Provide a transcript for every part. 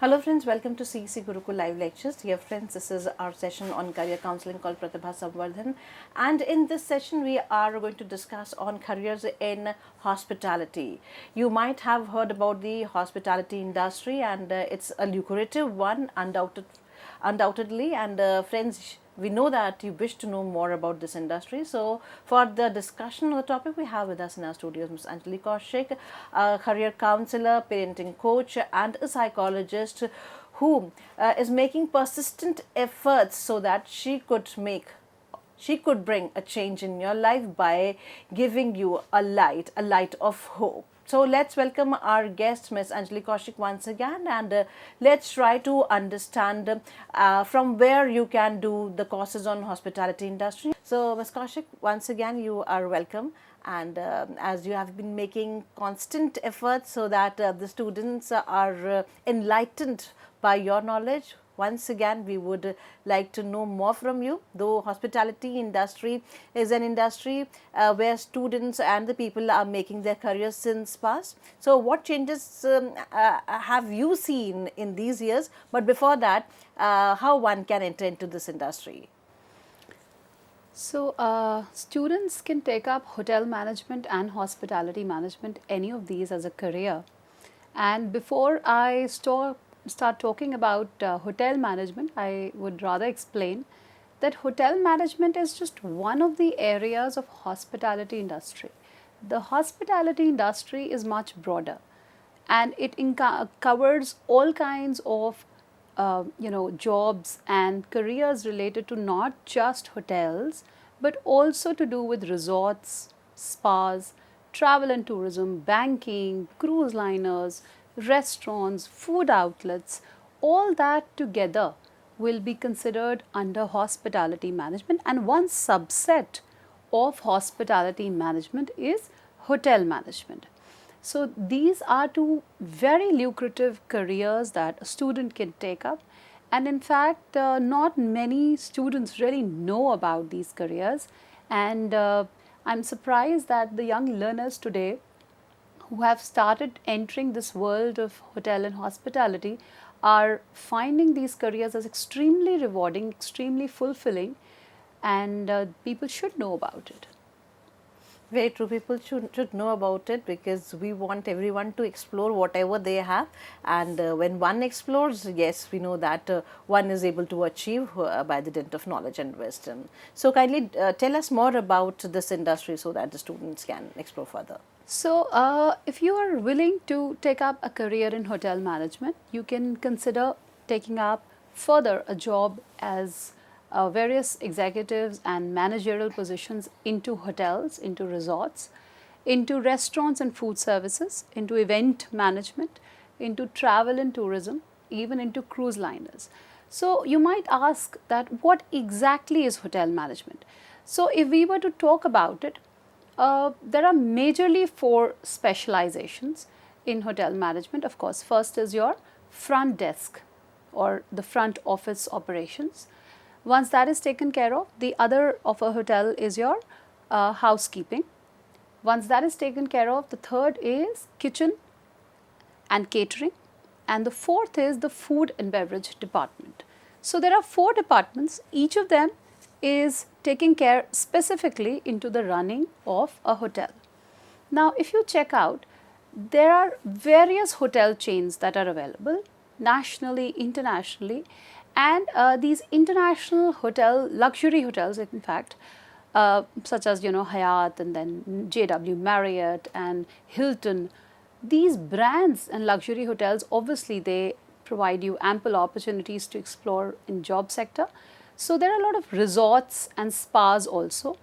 Hello friends, welcome to CEC Gurukul Live Lectures. Dear friends, this is our session on career counseling called Pratibha Samvardhan, and in this session we are going to discuss on careers in hospitality. You might have heard about the hospitality industry, and it's a lucrative one undoubtedly, and friends, we know that you wish to know more about this industry. So, for the discussion on the topic, we have with us in our studios Ms. Anjali Kaushik, a career counselor, parenting coach, and a psychologist who is making persistent efforts so that she could bring a change in your life by giving you a light of hope. So let's welcome our guest, Ms. Anjali Kaushik, once again, and let's try to understand from where you can do the courses on hospitality industry. So, Ms. Kaushik, once again, you are welcome. And as you have been making constant efforts so that the students are enlightened by your knowledge, once again we would like to know more from you. Though hospitality industry is an industry where students and the people are making their careers since past. So what changes have you seen in these years? But before that, how one can enter into this industry? So, students can take up hotel management and hospitality management, any of these as a career. And before I start talking about hotel management, I would rather explain that hotel management is just one of the areas of hospitality industry. The hospitality industry is much broader, and it covers all kinds of jobs and careers related to not just hotels, but also to do with resorts, spas, travel and tourism, banking, cruise liners, restaurants, food outlets. All that together will be considered under hospitality management, and one subset of hospitality management is hotel management. So, these are two very lucrative careers that a student can take up, and in fact, not many students really know about these careers, and I'm surprised that the young learners today who have started entering this world of hotel and hospitality are finding these careers as extremely rewarding, extremely fulfilling, and people should know about it. Very true. People should know about it because we want everyone to explore whatever they have. And when one explores, yes, we know that one is able to achieve by the dint of knowledge and wisdom. So, kindly tell us more about this industry so that the students can explore further. So, if you are willing to take up a career in hotel management, you can consider taking up further a job as various executives and managerial positions into hotels, into resorts, into restaurants and food services, into event management, into travel and tourism, even into cruise liners. So, you might ask that what exactly is hotel management? So, if we were to talk about it, there are majorly four specializations in hotel management. Of course, first is your front desk or the front office operations. Once that is taken care of, the other of a hotel is your housekeeping. Once that is taken care of, the third is kitchen and catering, and the fourth is the food and beverage department. So, there are four departments, each of them is taking care specifically into the running of a hotel. Now, if you check out, there are various hotel chains that are available nationally, internationally, and these international luxury hotels, in fact, such as Hyatt and then JW Marriott and Hilton, these brands and luxury hotels, obviously they provide you ample opportunities to explore in job sector. So there are a lot of resorts and spas also,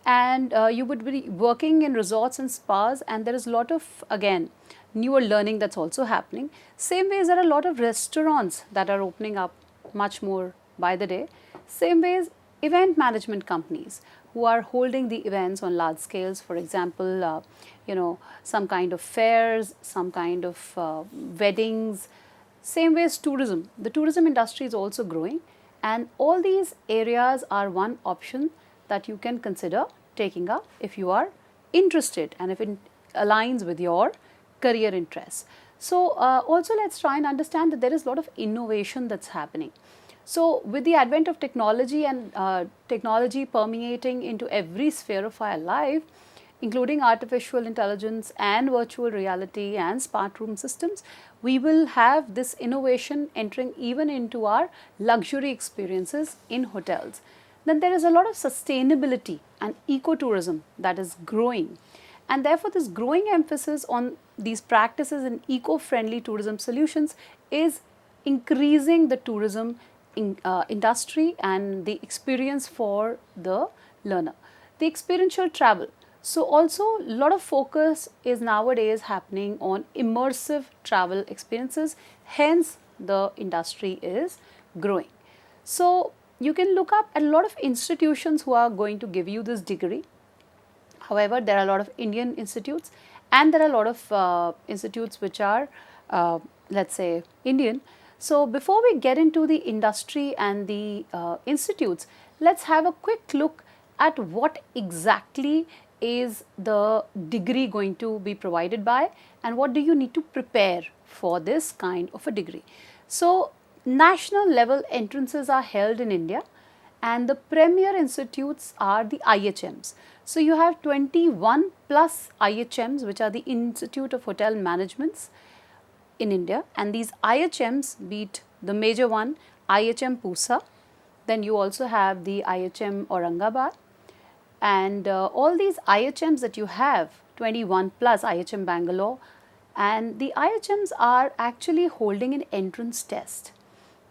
and you would be working in resorts and spas, and there is a lot of, again, newer learning that's also happening. Same ways, there are a lot of restaurants that are opening up much more by the day. Same ways, event management companies who are holding the events on large scales, for example, some kind of fairs, some kind of weddings. Same ways, tourism. The tourism industry is also growing, and all these areas are one option that you can consider taking up if you are interested and if it aligns with your career interests. So also let's try and understand that there is a lot of innovation that's happening. So with the advent of technology and technology permeating into every sphere of our life, including artificial intelligence and virtual reality and smart room systems, we will have this innovation entering even into our luxury experiences in hotels. Then there is a lot of sustainability and ecotourism that is growing, and therefore this growing emphasis on these practices in eco-friendly tourism solutions is increasing the tourism industry and the experience for the learner. The experiential travel. So also a lot of focus is nowadays happening on immersive travel experiences, hence the industry is growing. So you can look up at a lot of institutions who are going to give you this degree. However, there are a lot of Indian institutes and there are a lot of institutes which are, let's say, Indian. So before we get into the industry and the institutes, let's have a quick look at what exactly is the degree going to be provided by and what do you need to prepare for this kind of a degree. So national level entrances are held in India and the premier institutes are the IHMs. So you have 21 plus IHMs, which are the Institute of Hotel Managements in India, and these IHMs, be it the major one, IHM Pusa, then you also have the IHM Aurangabad, and all these IHMs that you have, 21 plus IHM Bangalore, and the IHMs are actually holding an entrance test.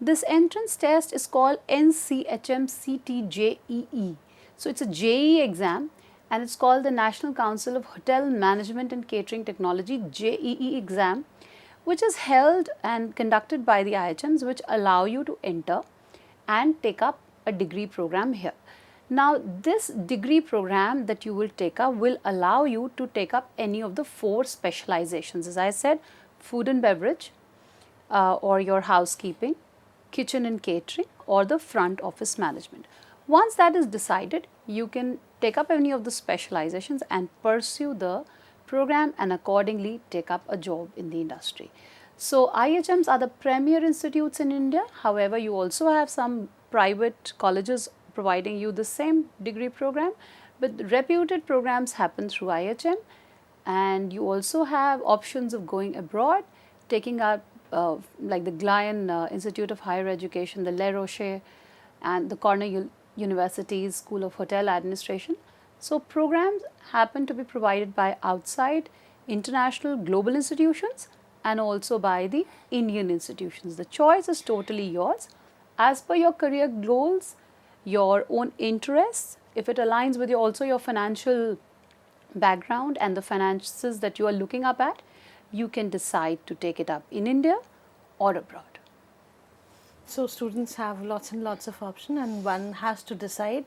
This entrance test is called NCHM-CTJEE. So it's a JEE exam and it's called the National Council of Hotel Management and Catering Technology JEE exam, which is held and conducted by the IHMs, which allow you to enter and take up a degree program here. Now this degree program that you will take up will allow you to take up any of the 4 specializations, as I said, food and beverage, or your housekeeping, kitchen and catering, or the front office management. Once that is decided, you can take up any of the specializations and pursue the program and accordingly take up a job in the industry. So IHMs are the premier institutes in India. However, you also have some private colleges providing you the same degree program, but reputed programs happen through IHM, and you also have options of going abroad, taking up like the Guyana Institute of Higher Education, the Le Rocher, and the Cornell University's School of Hotel Administration. So programs happen to be provided by outside international global institutions and also by the Indian institutions. The choice is totally yours as per your career goals, your own interests, if it aligns with also your financial background and the finances that you are looking up at, you can decide to take it up in India or abroad. So students have lots and lots of options, and one has to decide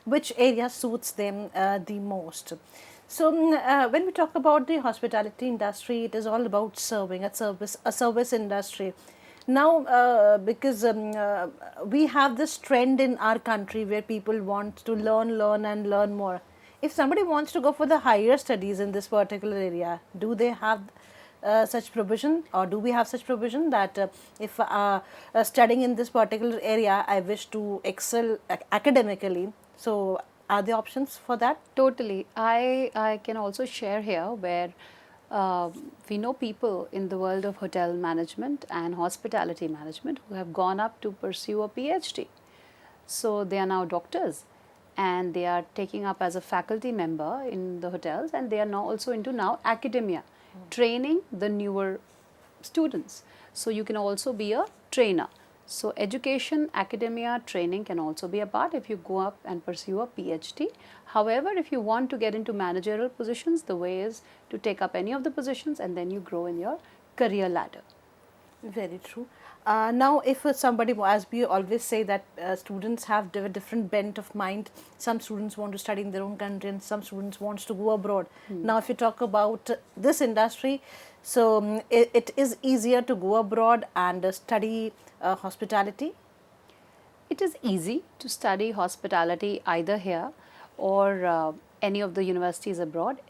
which area suits them the most. So when we talk about the hospitality industry, it is all about serving, a service industry. Now, because we have this trend in our country where people want to learn and learn more. If somebody wants to go for the higher studies in this particular area, do they have such provision, or do we have such provision that if studying in this particular area, I wish to excel academically, so are there options for that? Totally. I can also share here where we know people in the world of hotel management and hospitality management who have gone up to pursue a PhD. So they are now doctors and they are taking up as a faculty member in the hotels, and they are now also into now academia, training the newer students. So you can also be a trainer. So education, academia, training can also be a part if you go up and pursue a PhD. However, if you want to get into managerial positions, the way is to take up any of the positions and then you grow in your career ladder. Very true. Now, if somebody, as we always say that students have different bent of mind, some students want to study in their own country and some students wants to go abroad. Now, if you talk about this industry, so it is easier to go abroad and study hospitality. It is easy to study hospitality either here or any of the universities abroad.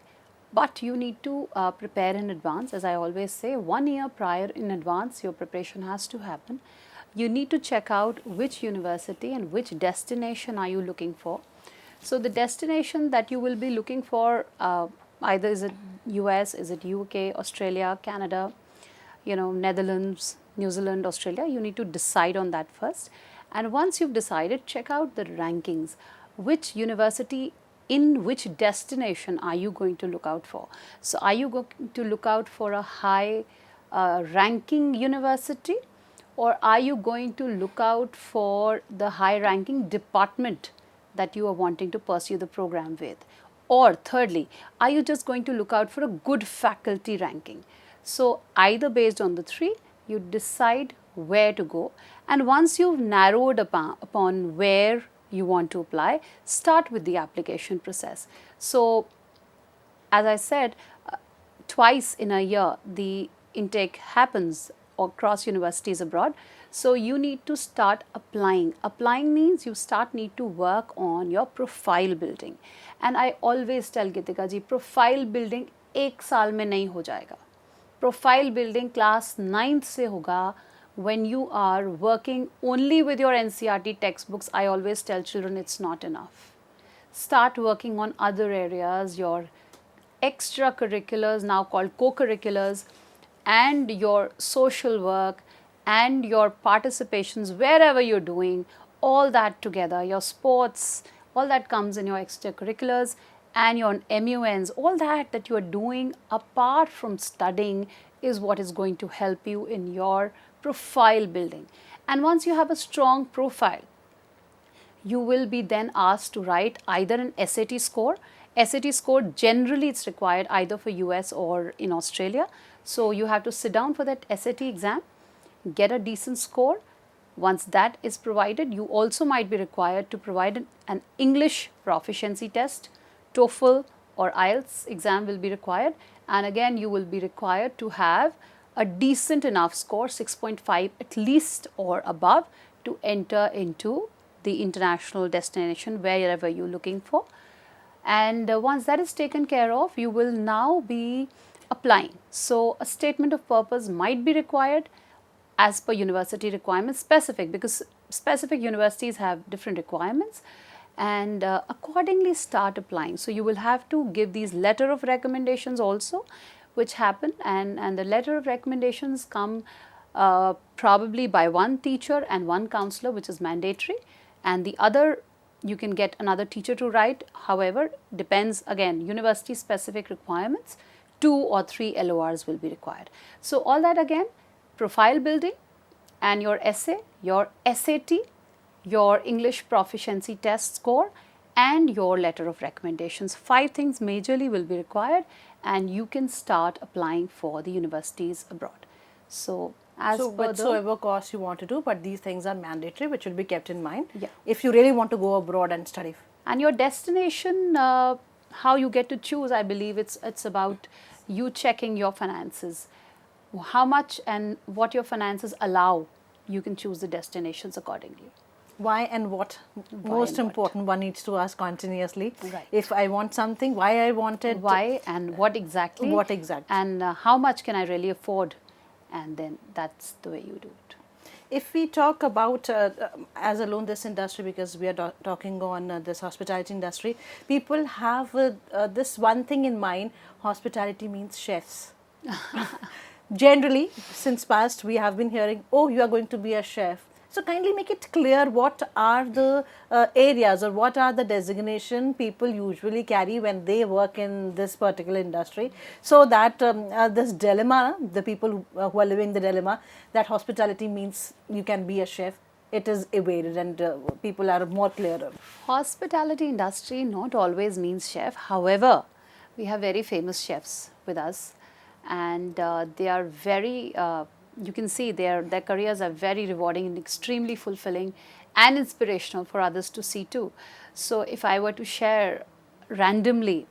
but you need to prepare in advance. As I always say, 1 year prior in advance your preparation has to happen. You need to check out which university and which destination are you looking for. So the destination that you will be looking for, either is it US, is it UK, Australia, Canada, Netherlands, New Zealand, Australia, you need to decide on that first. And once you've decided, check out the rankings. Which university in which destination are you going to look out for? So are you going to look out for a high ranking university, or are you going to look out for the high ranking department that you are wanting to pursue the program with? Or thirdly, are you just going to look out for a good faculty ranking? So either based on the three, you decide where to go, and once you've narrowed upon where you want to apply, start with the application process. So as I said, twice in a year the intake happens across universities abroad. So you need to start applying. Applying means you need to work on your profile building. And I always tell Gitika ji, profile building 1 साल में नहीं हो जाएगा. Profile building class 9th से होगा. When you are working only with your NCERT textbooks, I always tell children it's not enough. Start working on other areas, your extracurriculars, now called co-curriculars, and your social work and your participations wherever you're doing, all that together, your sports, all that comes in your extracurriculars, and your MUNs, all that you are doing apart from studying is what is going to help you in your profile building. And once you have a strong profile, you will be then asked to write either an SAT score. SAT score generally it's required either for US or in Australia. So you have to sit down for that SAT exam, get a decent score. Once that is provided, you also might be required to provide an English proficiency test. TOEFL or IELTS exam will be required, and again you will be required to have a decent enough score, 6.5 at least or above, to enter into the international destination wherever you're looking for. And once that is taken care of, you will now be applying. So a statement of purpose might be required as per university requirements, specific, because specific universities have different requirements, and accordingly start applying. So you will have to give these letter of recommendations also, which happen, and the letter of recommendations come probably by one teacher and one counselor, which is mandatory, and the other you can get another teacher to write. However, depends again, university specific requirements, 2 or 3 LORs will be required. So all that again, profile building and your essay, your SAT, your English proficiency test score, and your letter of recommendations. 5 things majorly will be required, and you can start applying for the universities abroad. So as so per whatsoever course you want to do, but these things are mandatory, which will be kept in mind Yeah. if you really want to go abroad and study. And your destination, how you get to choose, I believe it's about you checking your finances. How much and what your finances allow, you can choose the destinations accordingly. Why and what? Most important, one needs to ask continuously. Right. If I want something, why I want it? Why and what exactly? What exactly? And how much can I really afford? And then that's the way you do it. If we talk about as alone this industry, because we are talking on this hospitality industry, people have this one thing in mind: hospitality means chefs. Generally, since past, we have been hearing, oh, you are going to be a chef. So kindly make it clear what are the areas or what are the designation people usually carry when they work in this particular industry, so that this dilemma, the people who are living the dilemma that hospitality means you can be a chef, it is evaded, and people are more clearer. Hospitality industry not always means chef. However, we have very famous chefs with us, and they are very you can see their careers are very rewarding and extremely fulfilling and inspirational for others to see too. So if I were to share randomly,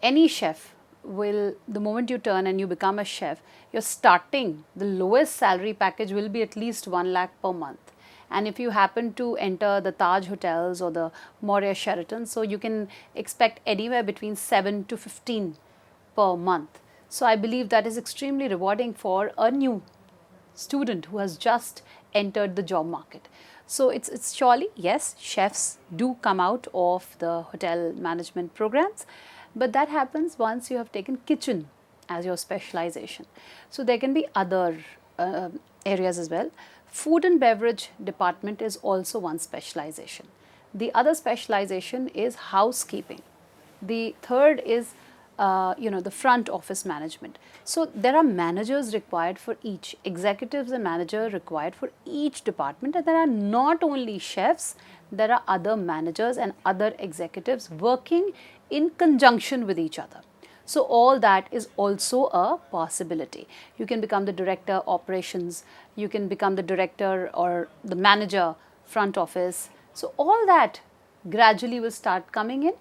any chef will, the moment you turn and you become a chef, you're starting, the lowest salary package will be at least 1 lakh per month. And if you happen to enter the Taj hotels or the Moria Sheraton, so you can expect anywhere between 7 to 15 per month. So I believe that is extremely rewarding for a new student who has just entered the job market. So it's surely, yes, chefs do come out of the hotel management programs, but that happens once you have taken kitchen as your specialization. So there can be other areas as well. Food and beverage department is also one specialization. The other specialization is housekeeping. The third is the front office management. So there are managers required for each, executives and manager required for each department, and there are not only chefs, there are other managers and other executives working in conjunction with each other. So all that is also a possibility. You can become the director operations, you can become the director or the manager front office. So all that gradually will start coming in.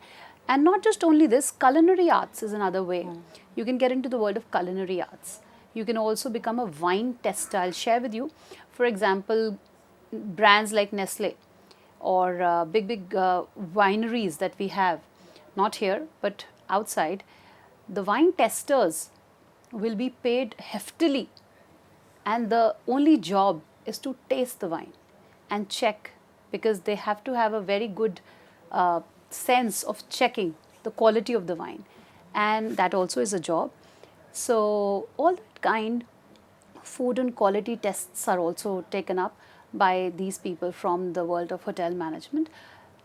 And not just only this, culinary arts is another way. You can get into the world of culinary arts. You can also become a wine tester. I'll share with you, for example, brands like Nestle or big wineries that we have, not here but outside. The wine testers will be paid heftily, and the only job is to taste the wine and check, because they have to have a very good sense of checking the quality of the wine, and that also is a job. So all that kind food and quality tests are also taken up by these people from the world of hotel management.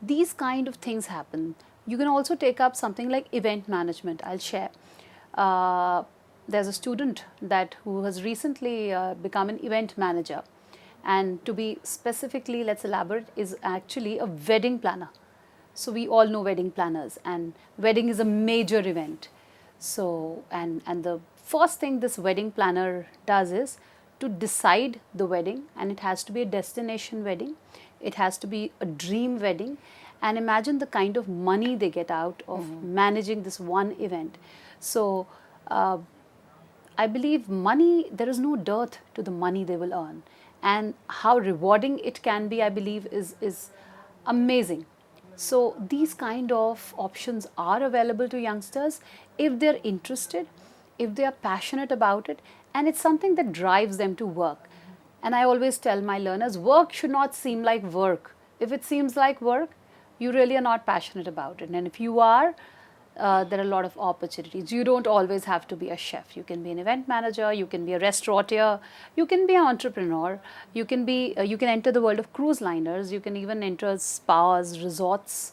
These kind of things happen. You can also take up something like event management. I'll share. There's a student that who has recently become an event manager, and to be specifically, let's elaborate, is actually a wedding planner. So we all know wedding planners, and wedding is a major event. So and the first thing this wedding planner does is to decide the wedding, and it has to be a destination wedding, it has to be a dream wedding, and imagine the kind of money they get out of managing this one event. So I believe money, there is no dearth to the money they will earn, and how rewarding it can be, I believe, is amazing. So these kind of options are available to youngsters if they're interested, if they are passionate about it, and it's something that drives them to work. And I always tell my learners, work should not seem like work. If it seems like work, you really are not passionate about it. And if you are, there are a lot of opportunities. You don't always have to be a chef. You can be an event manager, you can be a restaurateur, you can be an entrepreneur, you can enter the world of cruise liners, you can even enter spas, resorts.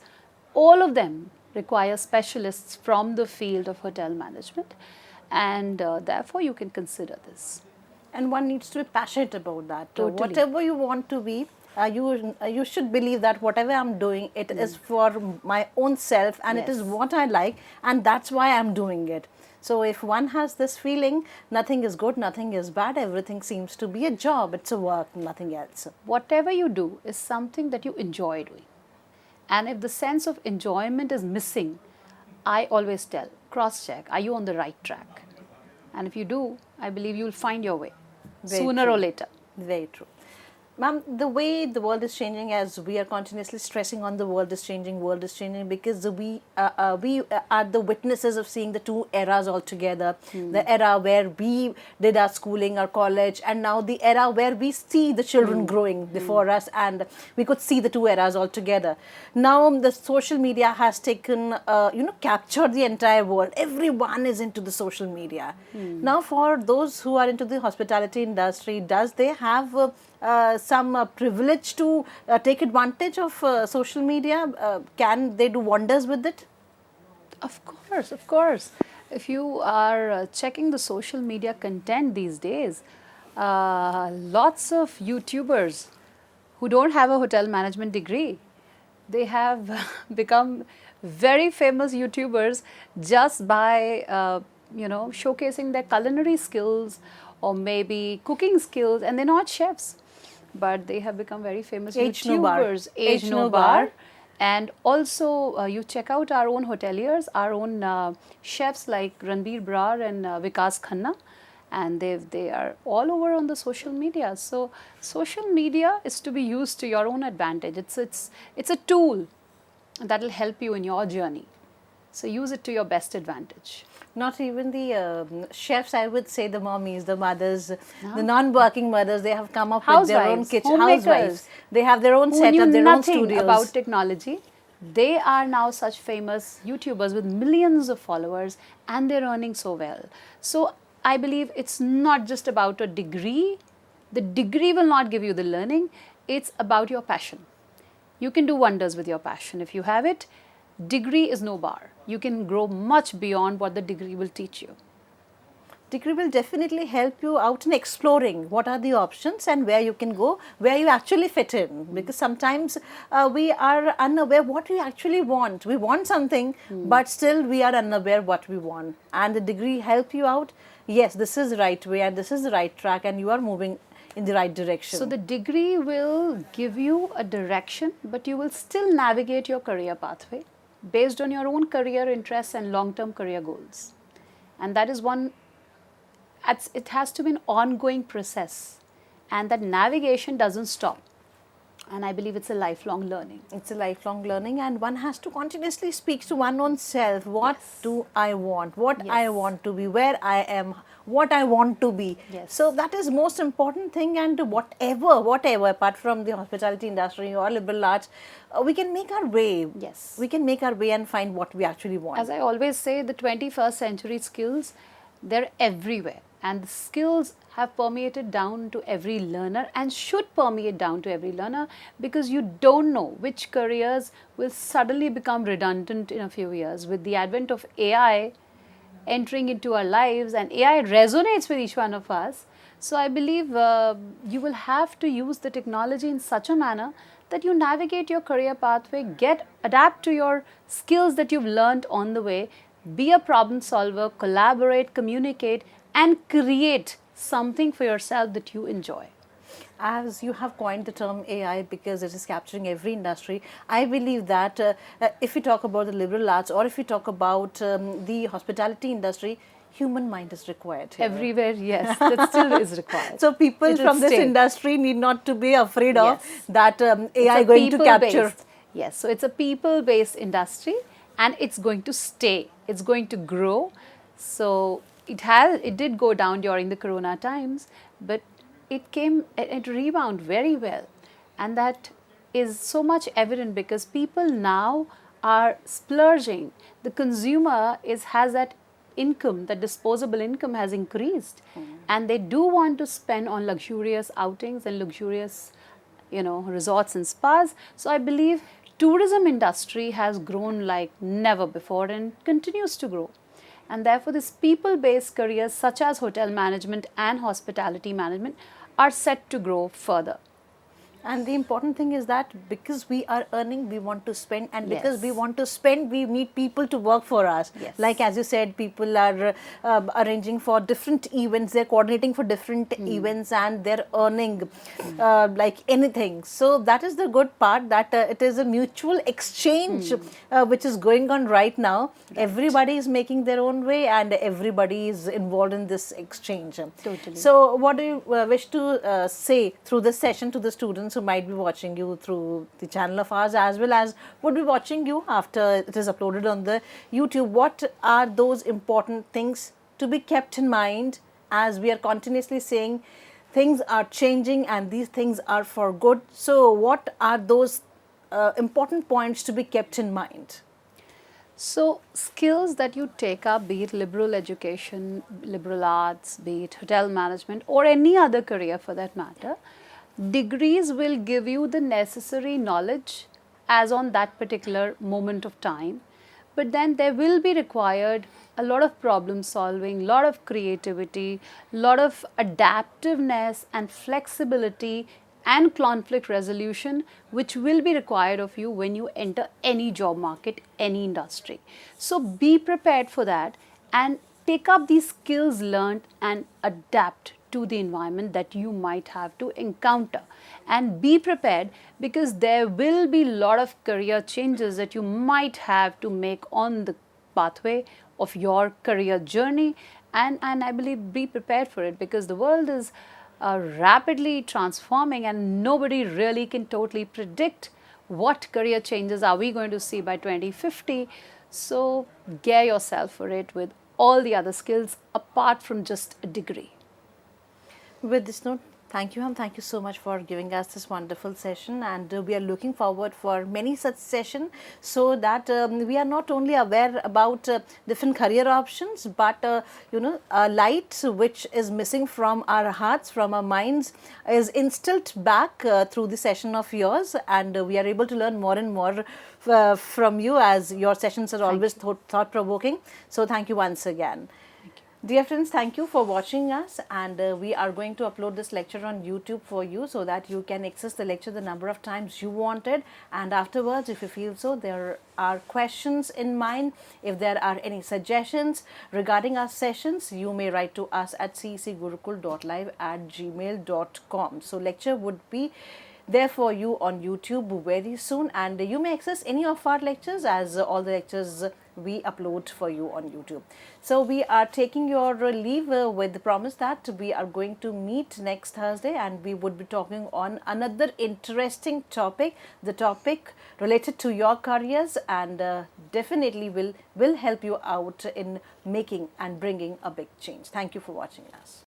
All of them require specialists from the field of hotel management, and therefore you can consider this. And one needs to be passionate about that. Totally. Whatever you want to be, you should believe that whatever I'm doing, it is for my own self, and it is what I like, and that's why I'm doing it. So if one has this feeling, nothing is good, nothing is bad, everything seems to be a job, it's a work, nothing else. Whatever you do is something that you enjoy doing. And if the sense of enjoyment is missing, I always tell, cross-check, are you on the right track? And if you do, I believe you'll find your way, sooner or later. Very true. Ma'am, the way the world is changing, as we are continuously stressing on the world is changing, because we are the witnesses of seeing the two eras altogether. The era where we did our schooling, our college, and now the era where we see the children growing before us, and we could see the two eras altogether. Now the social media has taken, captured the entire world. Everyone is into the social media. Now for those who are into the hospitality industry, does they have some privilege to take advantage of social media? Can they do wonders with it? Of course, of course. If you are checking the social media content these days, lots of YouTubers who don't have a hotel management degree, they have become very famous YouTubers just by showcasing their culinary skills or maybe cooking skills, and they're not chefs, but they have become very famous YouTubers. Age No Bar. And also you check out our own hoteliers, our own chefs like Ranbir Brar and Vikas Khanna, and they are all over on the social media. So social media is to be used to your own advantage. It's a tool that will help you in your journey. So use it to your best advantage. Not even the chefs, I would say, the mommies, the mothers, the non-working mothers, they have come up with their own Housewives, kitchen. Housewives, homemakers they have their own who knew setup, their own nothing studios. about technology, they are now such famous YouTubers with millions of followers, and they're earning so well. So I believe it's not just about a degree. The degree will not give you the learning. It's about your passion. You can do wonders with your passion. If you have it, degree is no bar. You can grow much beyond what the degree will teach you. Degree will definitely help you out in exploring what are the options and where you can go, where you actually fit in. Because sometimes we are unaware what we actually want. We want something, but still we are unaware what we want. And the degree help you out. Yes, this is the right way and this is the right track, and you are moving in the right direction. So the degree will give you a direction, but you will still navigate your career pathway based on your own career interests and long-term career goals. And that is one, it has to be an ongoing process, and that navigation doesn't stop. And I believe it's a lifelong learning. It's a lifelong learning, and one has to continuously speak to one own self. What do I want? What I want to be, where I am, what I want to be. Yes. So that is most important thing, and whatever, apart from the hospitality industry or liberal arts, we can make our way. Yes. We can make our way and find what we actually want. As I always say, the 21st century skills, they're everywhere. And the skills have permeated down to every learner and should permeate down to every learner, because you don't know which careers will suddenly become redundant in a few years. With the advent of AI entering into our lives, and AI resonates with each one of us. So I believe you will have to use the technology in such a manner that you navigate your career pathway, adapt to your skills that you've learned on the way, be a problem solver, collaborate, communicate, and create something for yourself that you enjoy. As you have coined the term AI because it is capturing every industry, I believe that if we talk about the liberal arts or if we talk about the hospitality industry, human mind is required here. Everywhere, yes, that still is required. So people from this industry need not to be afraid of that AI going to capture. Yes, so it's a people-based industry, and it's going to stay. It's going to grow. So it did go down during the corona times, but it rebound very well, and that is so much evident because people now are splurging. The consumer has that income, that disposable income has increased, and they do want to spend on luxurious outings and luxurious, resorts and spas. So I believe tourism industry has grown like never before and continues to grow. And therefore, these people-based careers such as hotel management and hospitality management are set to grow further. And the important thing is that because we are earning, we want to spend, and because we want to spend, we need people to work for us. Yes. Like as you said, people are arranging for different events, they're coordinating for different events, and they're earning like anything. So that is the good part, that it is a mutual exchange which is going on right now. Right. Everybody is making their own way and everybody is involved in this exchange. Totally. So what do you wish to say through this session to the students who might be watching you through the channel of ours, as well as would be watching you after it is uploaded on the YouTube? What are those important things to be kept in mind, as we are continuously saying things are changing and these things are for good? So what are those important points to be kept in mind? So skills that you take up, be it liberal education, liberal arts, be it hotel management or any other career for that matter, degrees will give you the necessary knowledge as on that particular moment of time, but then there will be required a lot of problem solving, lot of creativity, lot of adaptiveness and flexibility and conflict resolution, which will be required of you when you enter any job market, any industry. So be prepared for that and take up these skills learned and adapt to the environment that you might have to encounter, and be prepared because there will be a lot of career changes that you might have to make on the pathway of your career journey, and I believe be prepared for it because the world is rapidly transforming and nobody really can totally predict what career changes are we going to see by 2050. So gear yourself for it with all the other skills apart from just a degree. With this note, thank you, Ham. Thank you so much for giving us this wonderful session, and we are looking forward for many such sessions so that we are not only aware about different career options, but a light which is missing from our hearts, from our minds, is instilled back through the session of yours, and we are able to learn more and more from you, as your sessions are always thought provoking. So thank you once again. Dear friends, thank you for watching us, and we are going to upload this lecture on YouTube for you so that you can access the lecture the number of times you wanted, and afterwards, if you feel so, there are questions in mind, if there are any suggestions regarding our sessions, you may write to us at cecgurukul.live@gmail.com. So lecture would be there for you on YouTube very soon, and you may access any of our lectures, as all the lectures we upload for you on YouTube. So we are taking your leave with the promise that we are going to meet next Thursday, and we would be talking on another interesting topic, the topic related to your careers, and definitely will help you out in making and bringing a big change. Thank you for watching us.